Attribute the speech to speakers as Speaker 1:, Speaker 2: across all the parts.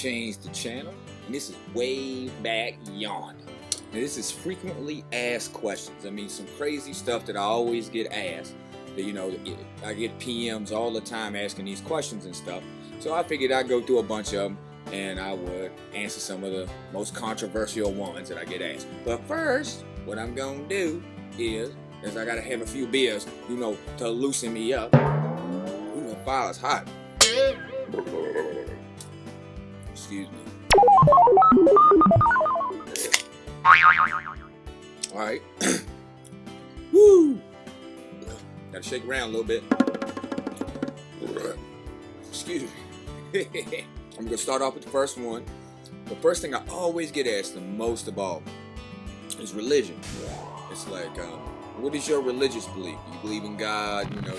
Speaker 1: changed the channel, and this is way back yonder. Now, this is frequently asked questions. I mean, some crazy stuff that I always get asked. That, you know, I get PMs all the time asking these questions and stuff. So I figured I'd go through a bunch of them, and I would answer some of the most controversial ones that I get asked. But first, what I'm gonna do is I gotta have a few beers, you know, to loosen me up. Ooh, the fire's hot. Excuse me. All right. Woo! Gotta shake around a little bit. Excuse me. I'm gonna start off with the first one. The first thing I always get asked the most of all is religion. It's like, what is your religious belief? Do you believe in God? You know,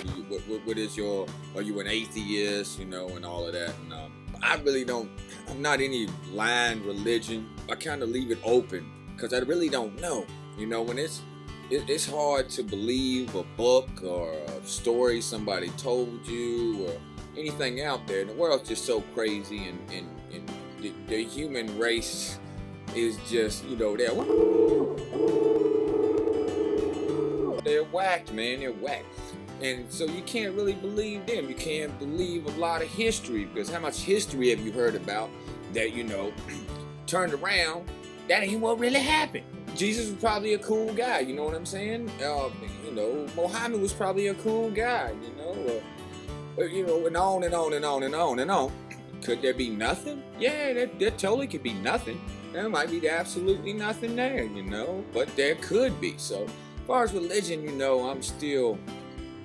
Speaker 1: what is your, are you an atheist? You know, and all of that. And I really don't, I'm not any blind religion. I kind of leave it open because I really don't know. You know, when it's hard to believe a book or a story somebody told you or anything out there. The world's just so crazy, and the human race is just, you know, they're whacked, man. They're whacked. And so you can't really believe them. You can't believe a lot of history, because how much history have you heard about that, you know, turned around? That ain't what really happened. Jesus was probably a cool guy, you know what I'm saying? You know, Muhammad was probably a cool guy, you know? You know, and on and on and on and on and on. Could there be nothing? Yeah, there totally could be nothing. There might be absolutely nothing there, you know? But there could be. So, as far as religion, you know,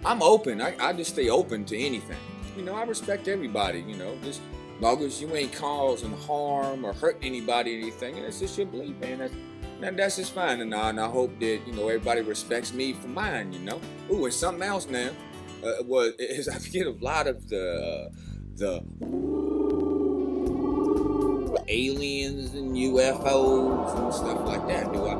Speaker 1: I'm open. I just stay open to anything. You know, I respect everybody, you know, just as long as you ain't causing harm or hurt anybody or anything, that's just your belief, man. That's just fine. And I hope that, you know, everybody respects me for mine, you know. Ooh, and something else now. I get a lot of the aliens and UFOs and stuff like that. Do I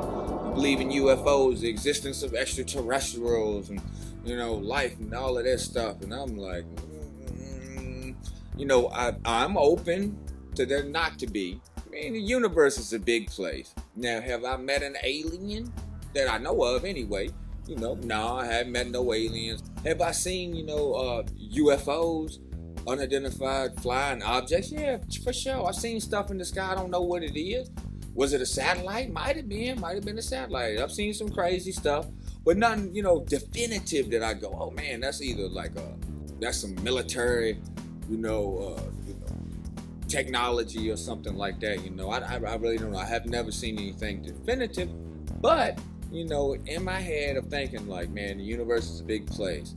Speaker 1: believe in UFOs, the existence of extraterrestrials and, you know, life and all of that stuff? And I'm like, you know, I'm open to there not to be. I mean, the universe is a big place. Now, have I met an alien that I know of anyway? You know, no, I haven't met no aliens. Have I seen, you know, UFOs, unidentified flying objects? Yeah, for sure. I've seen stuff in the sky. I don't know what it is. Was it a satellite? Might have been a satellite. I've seen some crazy stuff, but nothing, you know, definitive that I go, oh man, that's either like that's some military, you know, technology or something like that. You know, I really don't know. I have never seen anything definitive, but, you know, in my head I'm thinking like, man, the universe is a big place.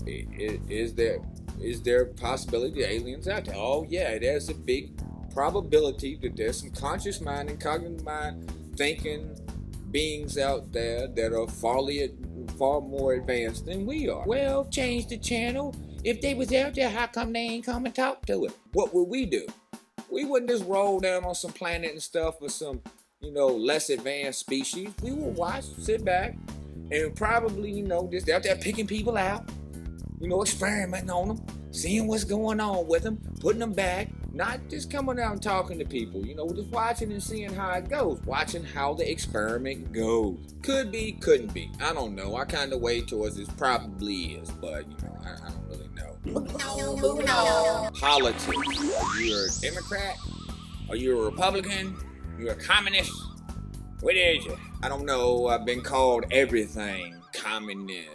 Speaker 1: Is there a possibility of aliens out there? Oh yeah, there's a big probability that there's some conscious mind and cognitive mind thinking beings out there that are far more advanced than we are. Well, change the channel. If they was out there, how come they ain't come and talk to it? What would we do? We wouldn't just roll down on some planet and stuff with some, you know, less advanced species. We would watch, sit back, and probably, you know, just out there picking people out, you know, experimenting on them, seeing what's going on with them, putting them back, not just coming out and talking to people, you know, just watching and seeing how it goes, watching how the experiment goes. Could be, couldn't be. I don't know. I kind of weigh towards it probably is, but, you know, I don't really know. Politics. Are you a Democrat? Are you a Republican? You're a communist? What is it? I don't know. I've been called everything. Communist.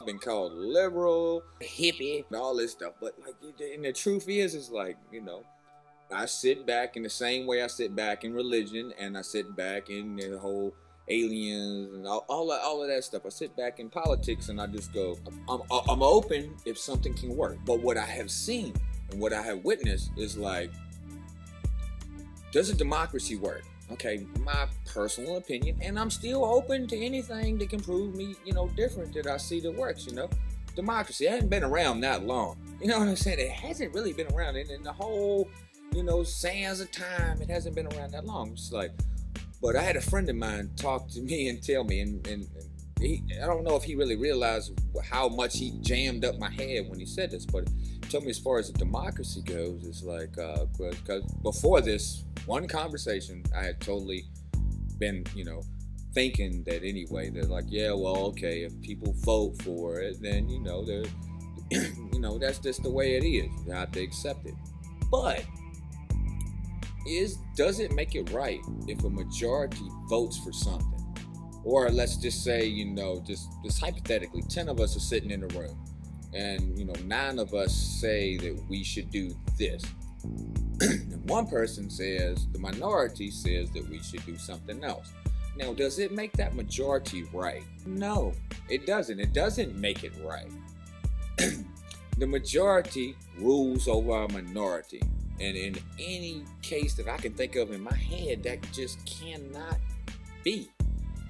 Speaker 1: I've been called liberal, hippie, and all this stuff. But like, and the truth is like, you know, I sit back in the same way I sit back in religion, and I sit back in the whole aliens and all of that stuff. I sit back in politics, and I just go, I'm open if something can work. But what I have seen and what I have witnessed is like, does a democracy work? Okay, my personal opinion, and I'm still open to anything that can prove me, you know, different that I see that works, you know. Democracy hasn't been around that long. You know what I'm saying? It hasn't really been around in the whole, you know, sands of time. It hasn't been around that long. It's like, but I had a friend of mine talk to me and tell me, and I don't know if he really realized how much he jammed up my head when he said this, but he told me as far as the democracy goes, it's like, because before this one conversation, I had totally been, thinking that anyway, that like, yeah, well, okay, if people vote for it, then, they're, that's just the way it is. You have to accept it. But does it make it right if a majority votes for something? Or let's just say, just hypothetically, 10 of us are sitting in a room and, 9 of us say that we should do this. And one person says, the minority says that we should do something else. Now, does it make that majority right? No, it doesn't. It doesn't make it right. The majority rules over a minority. And in any case that I can think of in my head, that just cannot be.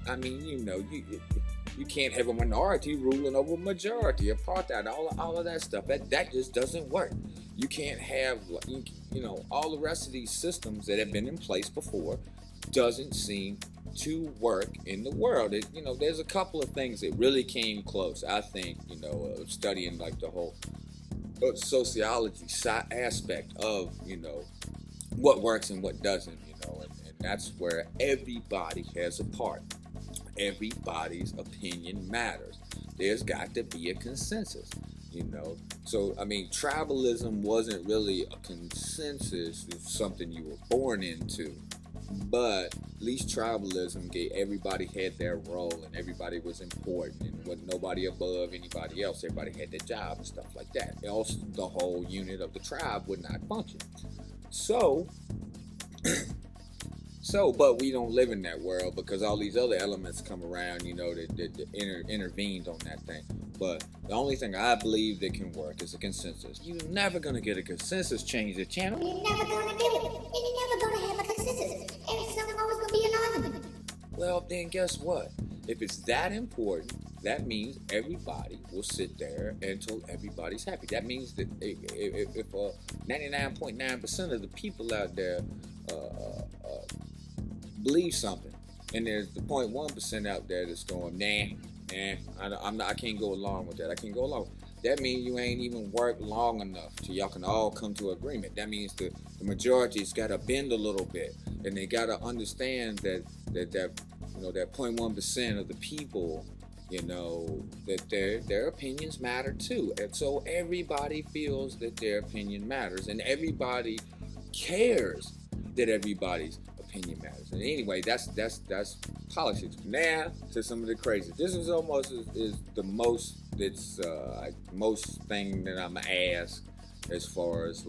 Speaker 1: I mean, you can't have a minority ruling over a majority, apartheid, all of that stuff. That just doesn't work. You can't have, all the rest of these systems that have been in place before doesn't seem to work in the world. There's a couple of things that really came close, I think, studying like the whole sociology aspect of, what works and what doesn't, and that's where everybody has a part. Everybody's opinion matters. There's got to be a consensus, So, I mean, tribalism wasn't really a consensus of something you were born into, but at least tribalism gave everybody had their role and everybody was important and wasn't nobody above anybody else. Everybody had their job and stuff like that. Else, the whole unit of the tribe would not function. But we don't live in that world because all these other elements come around, that intervened on that thing. But the only thing I believe that can work is a consensus. You're never going to get a consensus, change the channel.
Speaker 2: You're never going to do it. And you're never going to have a consensus. Every summer always going to be an argument.
Speaker 1: Well, then guess what? If it's that important, that means everybody will sit there until everybody's happy. That means that if 99.9% of the people out there believe something, and there's the 0.1% out there that's going, I can't go along with that. I can't go along. That means you ain't even worked long enough till y'all can all come to agreement. That means the majority's got to bend a little bit, and they got to understand that 0.1% of the people, that their opinions matter too, and so everybody feels that their opinion matters, and everybody cares that everybody's opinion matters. And anyway, that's politics. Now to some of the crazy. This is almost is the most most thing that I'm asked as far as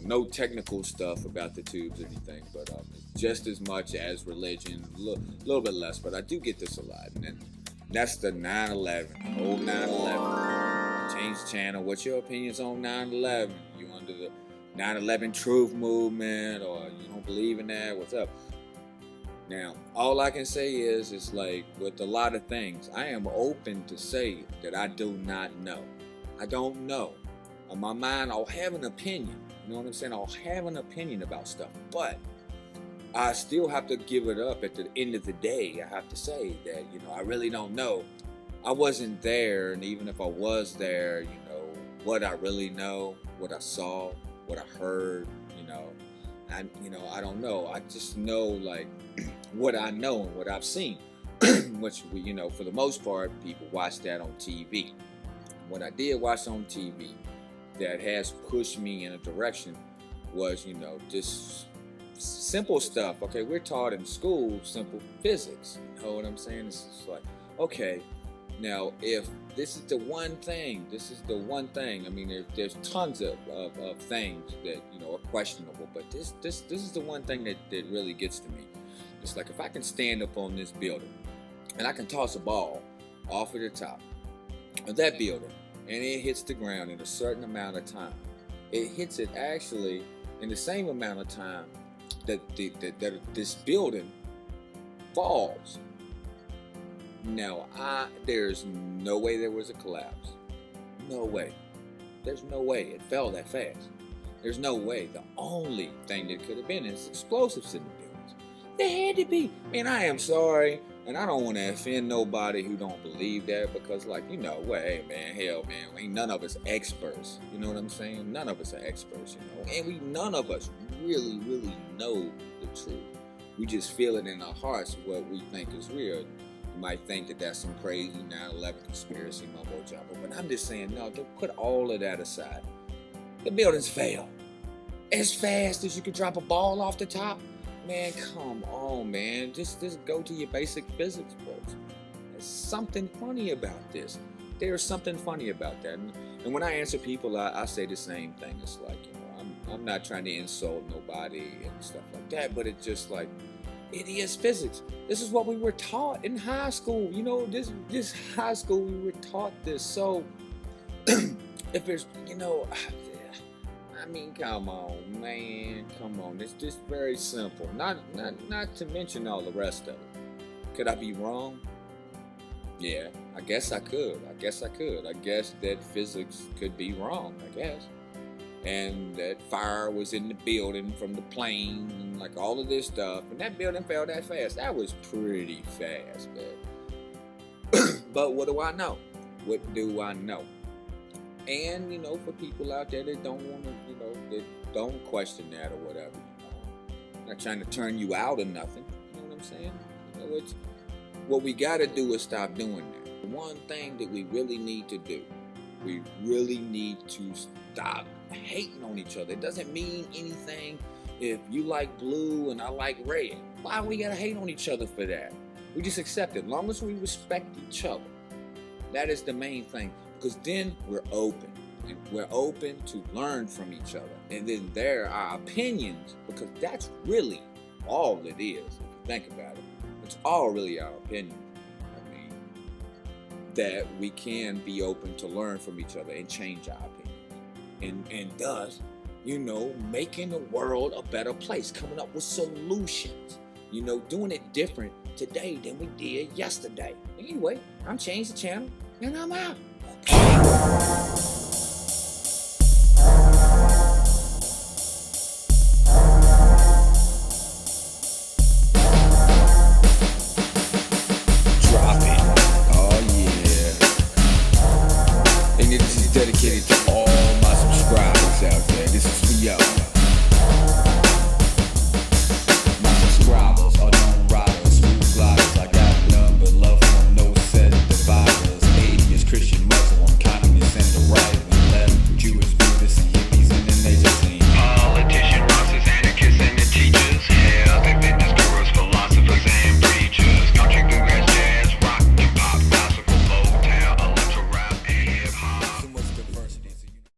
Speaker 1: no technical stuff about the tubes or anything, but just as much as religion, a little bit less. But I do get this a lot, and that's the 9/11, old 9/11. Change the channel. What's your opinions on 9/11? You under the 9/11 truth movement, or you don't believe in that? What's up? Now, all I can say is, it's like with a lot of things, I am open to say that I do not know. I don't know. On my mind, I'll have an opinion. You know what I'm saying? I'll have an opinion about stuff, but I still have to give it up at the end of the day. I have to say that, I really don't know. I wasn't there, and even if I was there, what I really know, what I saw, what I heard, I don't know. I just know what I know and what I've seen, which for the most part, people watch that on TV. What I did watch on TV that has pushed me in a direction was, just simple stuff. Okay, we're taught in school simple physics. You know what I'm saying? It's just like, okay, now if this is the one thing, I mean, there's tons of things that are questionable, but this is the one thing that really gets to me. It's like, if I can stand up on this building and I can toss a ball off of the top of that building and it hits the ground in a certain amount of time, it hits it actually in the same amount of time that this building falls. Now, there's no way there was a collapse. No way. There's no way it fell that fast. There's no way. The only thing that could have been is explosives in the buildings. There had to be. And I am sorry. And I don't want to offend nobody who don't believe that, because, like, you know, well, hey, man, hell, man, ain't none of us experts. You know what I'm saying? None of us are experts, you know. And none of us really, really know the truth. We just feel it in our hearts what we think is real. You might think that that's some crazy 9/11 conspiracy mumbo jumbo, but I'm just saying, no, don't put all of that aside. The buildings fell as fast as you could drop a ball off the top. Man, come on, man. Just go to your basic physics books. There's something funny about this. There's something funny about that. And when I answer people, I say the same thing. It's like, you know, I'm not trying to insult nobody and stuff like that, but it's just like, it is physics. This is what we were taught in high school. You know, this high school, we were taught this. So, if it's, you know, I mean, come on, man, come on. It's just very simple. Not to mention all the rest of it. Could I be wrong? Yeah, I guess I could. I guess that physics could be wrong, I guess. And that fire was in the building from the plane and like all of this stuff. And that building fell that fast. That was pretty fast, man. But what do I know? What do I know? And, you know, for people out there that don't want to, you know, that don't question that or whatever, you know, I'm not trying to turn you out or nothing. You know what I'm saying? You know, what we got to do is stop doing that. The one thing that we really need to do, we really need to stop hating on each other. It doesn't mean anything if you like blue and I like red. Why we got to hate on each other for that? We just accept it. As long as we respect each other. That is the main thing. Because then we're open. And we're open to learn from each other. And then there are opinions, because that's really all it is, if you think about it. It's all really our opinion. I mean, that we can be open to learn from each other and change our opinions. And thus, you know, making the world a better place, coming up with solutions. You know, doing it different today than we did yesterday. Anyway, I'm ChangeDaChannel, and I'm out.